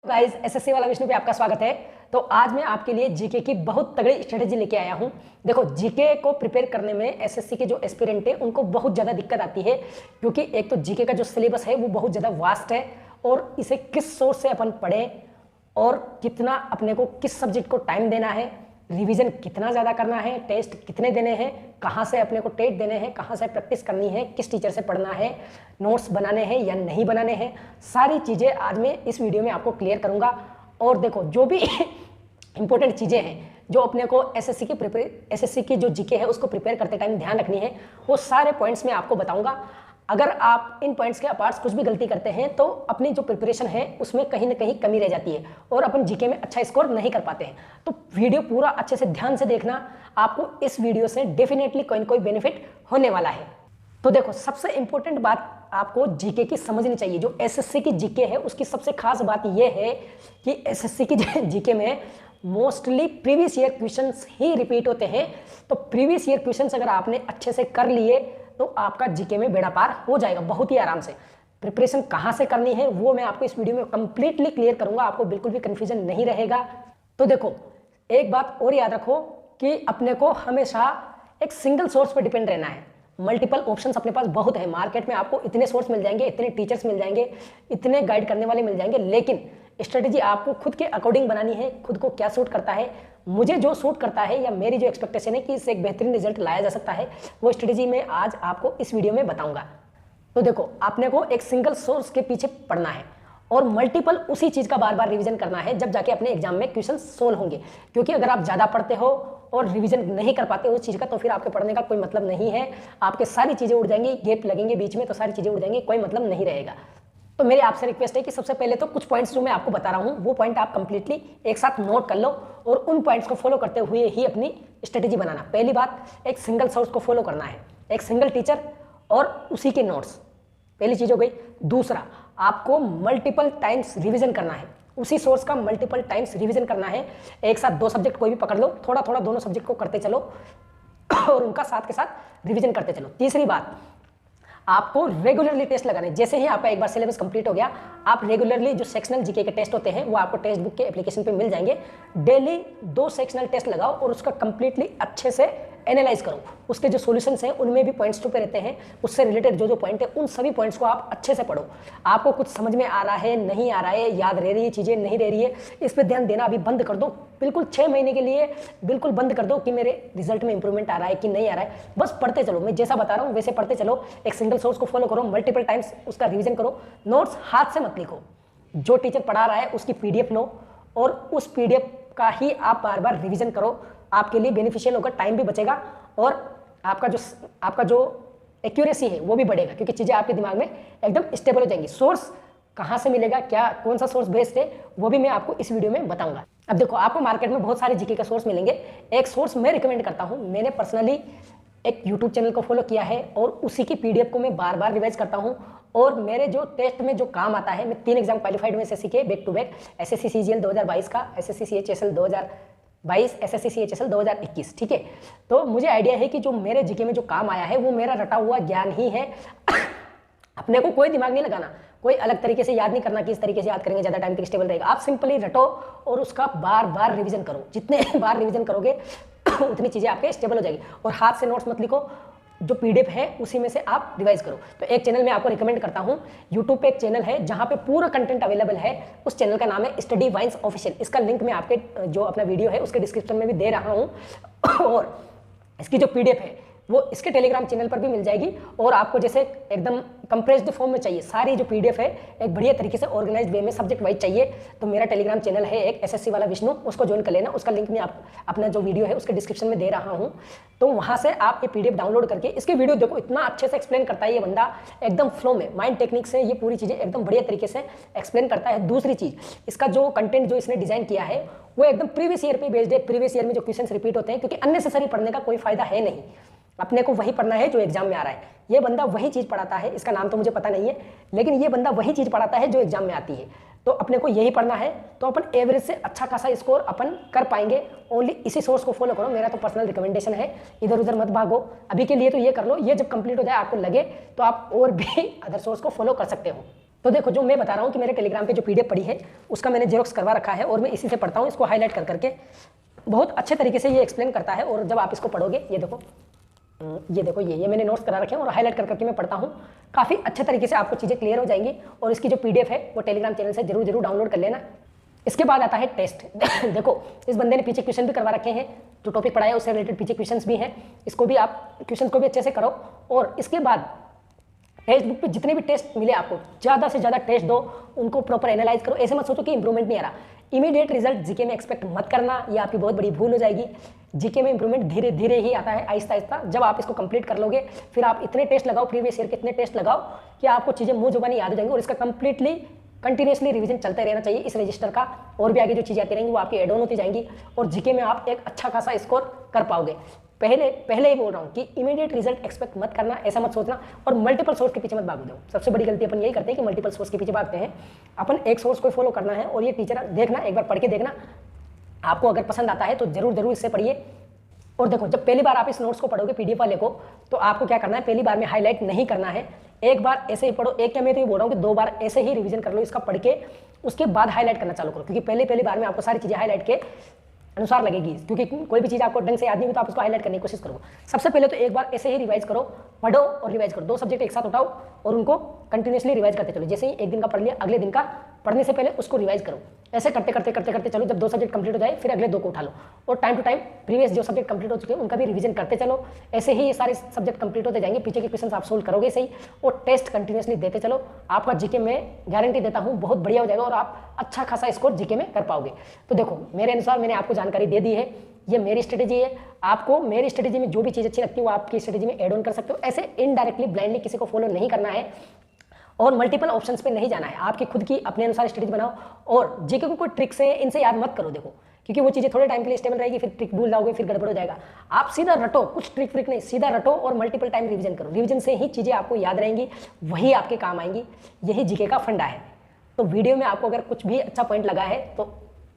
Guys SSC वाला विष्णु पे आपका स्वागत है। तो आज मैं आपके लिए जीके की बहुत तगड़ी स्ट्रेटेजी लेके आया हूं। देखो, जीके को प्रिपेयर करने में एसएससी के जो एस्पिरेंट है उनको बहुत ज़्यादा दिक्कत आती है, क्योंकि एक तो जीके का जो सिलेबस है वो बहुत ज़्यादा वास्ट है और इसे किस सोर्स से अपन पढ़ें और कितना अपने को किस सब्जेक्ट को टाइम देना है, रिवीजन कितना ज़्यादा करना है, टेस्ट कितने देने हैं, कहाँ से अपने को टेस्ट देने हैं, कहाँ से प्रैक्टिस करनी है, किस टीचर से पढ़ना है, नोट्स बनाने हैं या नहीं बनाने हैं, सारी चीज़ें आज मैं इस वीडियो में आपको क्लियर करूँगा। और देखो, जो भी इंपॉर्टेंट चीज़ें हैं जो अपने को एसएससी की जो जीके है उसको प्रिपेयर करते टाइम ध्यान रखनी है, वो सारे पॉइंट्स मैं आपको बताऊँगा। अगर आप इन पॉइंट्स के अपार्ट्स कुछ भी गलती करते हैं तो अपनी जो प्रिपरेशन है उसमें कहीं ना कहीं कमी रह जाती है और अपन जीके में अच्छा स्कोर नहीं कर पाते हैं। तो वीडियो पूरा अच्छे से ध्यान से देखना, आपको इस वीडियो से डेफिनेटली कोई ना कोई बेनिफिट होने वाला है। तो देखो, सबसे इंपॉर्टेंट बात आपको जीके की समझनी चाहिए। जो एसएससी की जीके है उसकी सबसे खास बात यह है कि एसएससी की जीके में मोस्टली प्रीवियस ईयर क्वेश्चंस ही रिपीट होते हैं। तो प्रीवियस ईयर क्वेश्चंस अगर आपने अच्छे से कर लिए तो आपका जीके में बेड़ा पार हो जाएगा बहुत ही आराम से। प्रिपरेशन कहाँ से करनी है वो मैं आपको इस वीडियो में कंप्लीटली क्लियर करूंगा, आपको बिल्कुल भी कंफ्यूजन नहीं रहेगा। तो देखो, एक बात और याद रखो कि अपने को हमेशा एक सिंगल सोर्स पर डिपेंड रहना है। मल्टीपल ऑप्शंस अपने पास बहुत है, मार्केट में आपको इतने सोर्स मिल जाएंगे, इतने टीचर्स मिल जाएंगे, इतने गाइड करने वाले मिल जाएंगे, लेकिन स्ट्रेटेजी आपको खुद के अकॉर्डिंग बनानी है। खुद को क्या सूट करता है, मुझे जो सूट करता है या मेरी जो एक्सपेक्टेशन है कि इससे एक बेहतरीन रिजल्ट लाया जा सकता है, वो स्ट्रेटेजी मैं आज आपको इस वीडियो में बताऊंगा। तो देखो, आपने को एक सिंगल सोर्स के पीछे पढ़ना है और मल्टीपल उसी चीज़ का बार बार रिवीजन करना है, जब जाके अपने एग्जाम में क्वेश्चन सोल्व होंगे। क्योंकि अगर आप ज़्यादा पढ़ते हो और रिवीजन नहीं कर पाते उस चीज़ का, तो फिर आपके पढ़ने का कोई मतलब नहीं है। आपके सारी चीज़ें उड़ जाएंगी, गैप लगेंगे बीच में तो सारी चीज़ें उड़ जाएंगी, कोई मतलब नहीं रहेगा। तो मेरी आपसे रिक्वेस्ट है कि सबसे पहले तो कुछ पॉइंट्स जो मैं आपको बता रहा हूँ वो पॉइंट आप कंप्लीटली एक साथ नोट कर लो और उन पॉइंट्स को फॉलो करते हुए ही अपनी स्ट्रेटेजी बनाना। पहली बात, एक सिंगल सोर्स को फॉलो करना है, एक सिंगल टीचर और उसी के नोट्स, पहली चीज़ हो गई। दूसरा, आपको मल्टीपल टाइम्स रिविजन करना है, उसी सोर्स का मल्टीपल टाइम्स रिविजन करना है। एक साथ दो सब्जेक्ट कोई भी पकड़ लो, थोड़ा थोड़ा दोनों सब्जेक्ट को करते चलो और उनका साथ के साथ रिविजन करते चलो। तीसरी बात, आपको रेगुलरली टेस्ट लगाने। जैसे ही आपका एक बार सिलेबस कंप्लीट हो गया, आप रेगुलरली जो सेक्शनल जीके के टेस्ट होते हैं वो आपको टेक्स्ट बुक के एप्लीकेशन पे मिल जाएंगे। डेली 2 सेक्शनल टेस्ट लगाओ और उसका कंप्लीटली अच्छे से एनालाइज करो। उसके जो सॉल्यूशंस हैं उनमें भी पॉइंट्स छुपे रहते हैं, उससे रिलेटेड जो जो पॉइंट है उन सभी पॉइंट्स को आप अच्छे से पढ़ो। आपको कुछ समझ में आ रहा है, नहीं आ रहा है, याद रह रही है चीज़ें, नहीं रह रही है, इस पर ध्यान देना अभी बंद कर दो। बिल्कुल 6 महीने के लिए बिल्कुल बंद कर दो कि मेरे रिजल्ट में इंप्रूवमेंट आ रहा है कि नहीं आ रहा है। बस पढ़ते चलो, मैं जैसा बता रहा हूँ वैसे पढ़ते चलो। एक सिंगल सोर्स को फॉलो करो, मल्टीपल टाइम्स उसका रिविजन करो, नोट्स हाथ से मत लिखो। जो टीचर पढ़ा रहा है उसकी पीडीएफ लो और उस पीडीएफ का ही आप बार बार रिविजन करो। आपके लिए बेनिफिशियल होगा, टाइम भी बचेगा और आपका जो एक्यूरेसी है वो भी बढ़ेगा, क्योंकि चीज़ें आपके दिमाग में एकदम स्टेबल हो जाएंगी। सोर्स कहाँ से मिलेगा, क्या कौन सा सोर्स बेस्ड है, वो भी मैं आपको इस वीडियो में बताऊंगा। अब देखो, आपको मार्केट में बहुत सारे जीके का सोर्स मिलेंगे। एक सोर्स मैं रिकमेंड करता हूँ, मैंने पर्सनली एक यूट्यूब चैनल को फॉलो किया है और उसी की पीडीएफ को मैं बार बार रिवाइज करता हूँ और मेरे जो टेस्ट में जो काम आता है। मैं 3 एग्जाम क्वालिफाइड में एसएससी के back to back, SSC CGL 2022 का, एसएससी सीएचएसएल 2022, एसएससी सीएचएसएल 2021, ठीक है। तो मुझे आइडिया है कि जो मेरे जीके में जो काम आया है वो मेरा रटा हुआ ज्ञान ही है। अपने को कोई दिमाग नहीं लगाना, कोई अलग तरीके से याद नहीं करना कि इस तरीके से याद करेंगे ज़्यादा टाइम तक स्टेबल रहेगा। आप सिंपली रटो और उसका बार बार रिवीजन करो। जितने बार रिवीजन करोगे उतनी चीज़ें आपके स्टेबल हो जाएगी। और हाथ से नोट्स मत लिखो, जो पीडीएफ है उसी में से आप रिवाइज करो। तो एक चैनल मैं आपको रिकमेंड करता हूँ, यूट्यूब पे एक चैनल है जहाँ पे पूरा कंटेंट अवेलेबल है। उस चैनल का नाम है स्टडी वाइन्स ऑफिशियल। इसका लिंक मैं आपके जो अपना वीडियो है उसके डिस्क्रिप्शन में भी दे रहा हूँ और इसकी जो पीडीएफ है वो इसके टेलीग्राम चैनल पर भी मिल जाएगी। और आपको जैसे एकदम कंप्रेस्ड फॉर्म में चाहिए, सारी जो पीडीएफ है एक बढ़िया तरीके से ऑर्गेनाइज्ड वे में सब्जेक्ट वाइज चाहिए, तो मेरा टेलीग्राम चैनल है एक एसएससी वाला विष्णु, उसको ज्वाइन कर लेना। उसका लिंक मैं आप अपना जो वीडियो है उसके डिस्क्रिप्शन में दे रहा हूँ। तो वहाँ से आप ये पीडीएफ डाउनलोड करके इसके वीडियो देखो, इतना अच्छे से एक्सप्लेन करता है ये बंदा, एकदम फ्लो में माइंड टेक्निक से ये पूरी चीज़ें एकदम बढ़िया तरीके से एक्सप्लेन करता है। दूसरी चीज़, इसका जो कंटेंट जो इसने डिजाइन किया है वो एकदम प्रीवियस ईयर पे बेस्ड है। प्रीवियस ईयर में जो क्वेश्चंस रिपीट होते हैं, क्योंकि अननेसेसरी पढ़ने का कोई फायदा है नहीं, अपने को वही पढ़ना है जो एग्जाम में आ रहा है। ये बंदा वही चीज़ पढ़ाता है, इसका नाम तो मुझे पता नहीं है, लेकिन ये बंदा वही चीज़ पढ़ाता है जो एग्जाम में आती है। तो अपने को यही पढ़ना है, तो अपन एवरेज से अच्छा खासा स्कोर अपन कर पाएंगे। ओनली इसी सोर्स को फॉलो करो, मेरा तो पर्सनल रिकमेंडेशन है। इधर उधर मत भागो, अभी के लिए तो ये कर लो। ये जब कंप्लीट हो जाए, आपको लगे तो आप और भी अदर सोर्स को फॉलो कर सकते हो। तो देखो जो मैं बता रहा हूँ कि मेरे टेलीग्राम पे जो पीडीएफ पड़ी है उसका मैंने जेरोक्स करवा रखा है और मैं इसी से पढ़ता हूँ, इसको हाईलाइट कर करके बहुत अच्छे तरीके से ये एक्सप्लेन करता है। और जब आप इसको पढ़ोगे, ये देखो ये मैंने नोट्स करा रखे हैं और हाईलाइट कर करके मैं पढ़ता हूँ, काफ़ी अच्छे तरीके से आपको चीज़ें क्लियर हो जाएंगी। और इसकी जो पीडीएफ है वो टेलीग्राम चैनल से जरूर डाउनलोड कर लेना। इसके बाद आता है टेस्ट। देखो इस बंदे ने पीछे क्वेश्चन भी करवा रखे हैं, जो टॉपिक पढ़ाया उससे रिलेटेड पीछे क्वेश्चंस भी हैं, इसको भी आप क्वेश्चंस को भी अच्छे से करो। और इसके बाद टेक्स्ट बुक पे जितने भी टेस्ट मिले आपको, ज़्यादा से ज़्यादा टेस्ट दो, उनको प्रॉपर एनालाइज करो। ऐसे मत सोचो कि इंप्रूवमेंट नहीं आ रहा। इमीडिएट रिजल्ट जीके में एक्सपेक्ट मत करना, ये आपकी बहुत बड़ी भूल हो जाएगी। जीके में इंप्रूवमेंट धीरे धीरे ही आता है, आहिस्ता आहिस्ता। जब आप इसको कंप्लीट कर लोगे, फिर आप इतने टेस्ट लगाओ, प्रीवियस ईयर के इतने टेस्ट लगाओ कि आपको चीज़ें मुंह जुबानी याद हो जाएंगी। और इसका कंप्लीटली कंटिन्यूसली रिवीजन चलते रहना चाहिए इस रजिस्टर का। और भी आगे जो चीज़ें आती रहेंगी वो आपकी एड ऑन होती जाएंगी और जीके में आप एक अच्छा खासा स्कोर कर पाओगे। पहले ही बोल रहा हूँ कि इमीडिएट रिजल्ट एक्सपेक्ट मत करना, ऐसा मत सोचना। और मल्टीपल सोर्स के पीछे मत भाग दो। सबसे बड़ी गलती अपन यही करते हैं कि मल्टीपल सोर्स के पीछे भागते हैं। अपन एक सोर्स को फॉलो करना है और ये टीचर देखना, एक बार पढ़ के देखना, आपको अगर पसंद आता है तो जरूर इससे पढ़िए। और देखो जब पहली बार आप इस नोट्स को पढ़ोगे पीडीएफ वाले को, तो आपको क्या करना है, पहली बार में हाईलाइट नहीं करना है, एक बार ऐसे ही पढ़ो। एक क्या मैं तो ये बोल रहा हूँ कि 2 बार ऐसे ही रिवीजन कर लो इसका पढ़ के, उसके बाद हाईलाइट करना चालू करो। क्योंकि पहली बार में आपको सारी चीज़ें हाईलाइट के अनुसार लगेगी, क्योंकि कोई भी चीज़ आपको ढंग से याद नहीं हुई तो आप उसको हाईलाइट करने की कोशिश करो। सबसे पहले तो एक बार ऐसे ही रिवाइज करो, पढ़ो और रिवाइज करो। 2 सब्जेक्ट एक साथ उठाओ और उनको कंटिन्यूसली रिवाइज करते चलो। जैसे ही एक दिन का पढ़ लिया, अगले दिन का पढ़ने से पहले उसको रिवाइज करो। ऐसे करते चलो। जब 2 सब्जेक्ट कंप्लीट हो जाए फिर अगले 2 को उठा लो और टाइम टू टाइम प्रीवियस जो सब्जेक्ट कंप्लीट हो चुके हैं उनका भी रिवीजन करते चलो। ऐसे ही ये सारे सब्जेक्ट कंप्लीट होते जाएंगे, पीछे के क्वेश्चन आप सोल्व करोगे सही और टेस्ट कंटिन्यूसली देते चलो। आपका जीके में गारंटी देता हूँ बहुत बढ़िया हो जाएगा और आप अच्छा खासा स्कोर जीके में कर पाओगे। तो देखो मेरे अनुसार मैंने आपको जानकारी दे दी है, ये मेरी स्ट्रेटेजी है। आपको मेरी स्ट्रेटेजी में जो भी चीज़ अच्छी लगती है वो आपकी स्ट्रेटेजी में एड ऑन कर सकते हो। ऐसे इनडायरेक्टली ब्लाइंडली किसी को फॉलो नहीं करना है और मल्टीपल ऑप्शंस पे नहीं जाना है। आपकी खुद की अपने अनुसार स्ट्रेटेजी बनाओ और जीके को कोई ट्रिक से इनसे याद मत करो। देखो क्योंकि वो चीज़ें थोड़े टाइम के लिए स्टेबल रहेगी, फिर ट्रिक भूल जाओगे, फिर गड़बड़ हो जाएगा। आप सीधा रटो, कुछ ट्रिक नहीं, सीधा रटो और मल्टीपल टाइम रिवीजन करो। रिवीजन से ही चीज़ें आपको याद रहेंगी, वही आपके काम आएंगी। यही जीके का फंडा है। तो वीडियो में आपको अगर कुछ भी अच्छा पॉइंट लगा है तो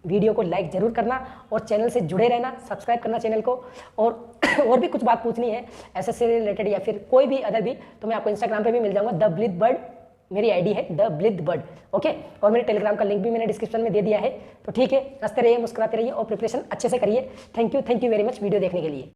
वीडियो को लाइक जरूर करना और चैनल से जुड़े रहना, सब्सक्राइब करना चैनल को। और भी कुछ बात पूछनी है एसएससी से रिलेटेड या फिर कोई भी अदर भी, तो मैं आपको इंस्टाग्राम पे भी मिल जाऊंगा, द ब्लिथ बर्ड मेरी आईडी है, द ब्लिथ बर्ड। ओके, और मेरे टेलीग्राम का लिंक भी मैंने डिस्क्रिप्शन में दे दिया है। तो ठीक है, हंसते रहिए, मुस्कुराते रहिए और प्रिपरेशन अच्छे से करिए। Thank you very much video देखने के लिए।